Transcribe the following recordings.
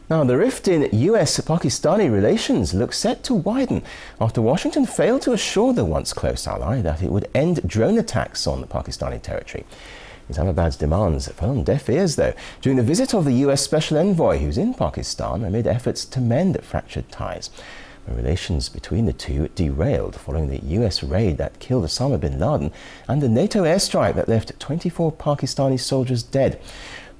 Now, the rift in U.S. Pakistani relations looks set to widen after Washington failed to assure the once close ally that it would end drone attacks on the Pakistani territory. Islamabad's demands fell on deaf ears, though, during the visit of the U.S. Special Envoy, who's in Pakistan amid efforts to mend fractured ties. The relations between the two derailed following the U.S. raid that killed Osama bin Laden and the NATO airstrike that left 24 Pakistani soldiers dead.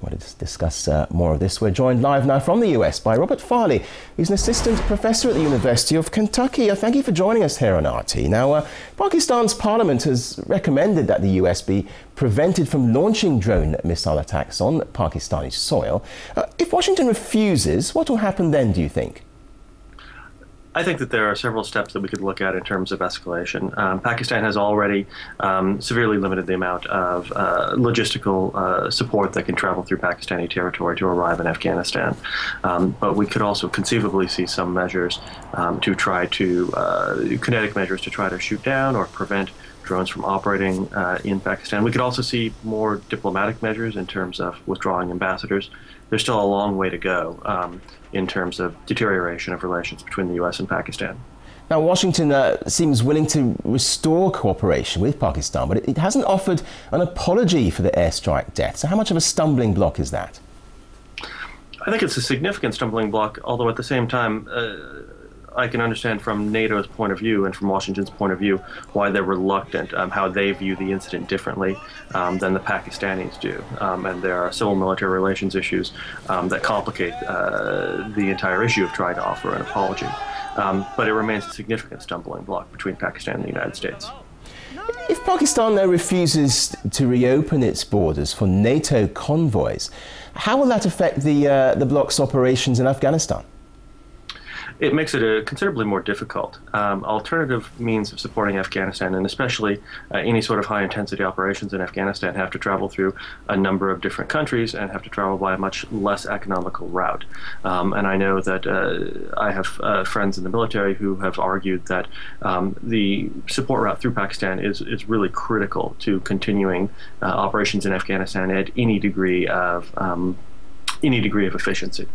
Well, to discuss more of this, we're joined live now from the US by Robert Farley, who's an assistant professor at the University of Kentucky. Thank you for joining us here on RT. Now, Pakistan's parliament has recommended that the US be prevented from launching drone missile attacks on Pakistani soil. If Washington refuses, what will happen then, do you think? I think that there are several steps that we could look at in terms of escalation. Pakistan has already severely limited the amount of logistical support that can travel through Pakistani territory to arrive in Afghanistan. But we could also conceivably see some measures to try to, kinetic measures to try to shoot down or prevent drones from operating in Pakistan. We could also see more diplomatic measures in terms of withdrawing ambassadors. There's still a long way to go in terms of deterioration of relations between the U.S. and Pakistan. Now, Washington seems willing to restore cooperation with Pakistan, but it hasn't offered an apology for the airstrike death. So how much of a stumbling block is that? I think it's a significant stumbling block, although at the same time, I can understand from NATO's point of view and from Washington's point of view why they're reluctant, how they view the incident differently than the Pakistanis do. And there are civil military relations issues that complicate the entire issue of trying to offer an apology. But it remains a significant stumbling block between Pakistan and the United States. If Pakistan now refuses to reopen its borders for NATO convoys, how will that affect the bloc's operations in Afghanistan? It makes it considerably more difficult. Alternative means of supporting Afghanistan, and especially any sort of high-intensity operations in Afghanistan, have to travel through a number of different countries and have to travel by a much less economical route. And I know that I have friends in the military who have argued that the support route through Pakistan is really critical to continuing operations in Afghanistan at any degree of efficiency.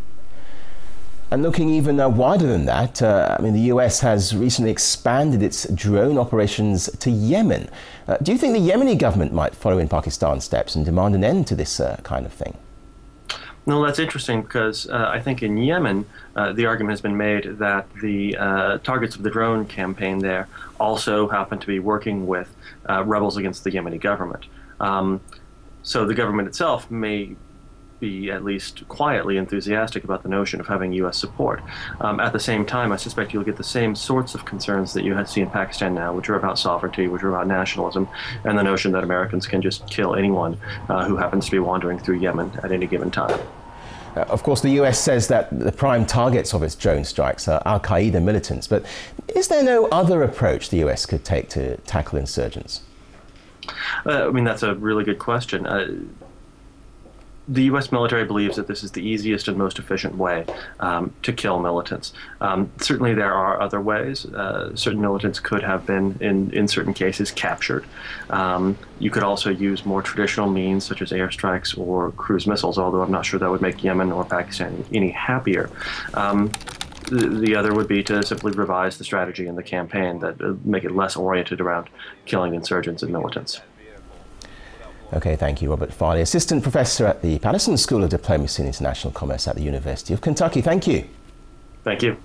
And looking even wider than that, I mean, the US has recently expanded its drone operations to Yemen. Do you think the Yemeni government might follow in Pakistan's steps and demand an end to this kind of thing? No, that's interesting because I think in Yemen, the argument has been made that the targets of the drone campaign there also happen to be working with rebels against the Yemeni government. So the government itself may be at least quietly enthusiastic about the notion of having U.S. support. At the same time, I suspect you'll get the same sorts of concerns that you see in Pakistan now, which are about sovereignty, which are about nationalism, and the notion that Americans can just kill anyone who happens to be wandering through Yemen at any given time. Of course, the US says that the prime targets of its drone strikes are al-Qaeda militants, but is there no other approach the US could take to tackle insurgents? I mean, that's a really good question. The U.S. military believes that this is the easiest and most efficient way to kill militants. Certainly there are other ways. Certain militants could have been, in certain cases, captured. You could also use more traditional means, such as airstrikes or cruise missiles, although I'm not sure that would make Yemen or Pakistan any happier. The other would be to simply revise the strategy in the campaign that make it less oriented around killing insurgents and militants. Okay, thank you, Robert Farley, Assistant Professor at the Patterson School of Diplomacy and International Commerce at the University of Kentucky. Thank you. Thank you.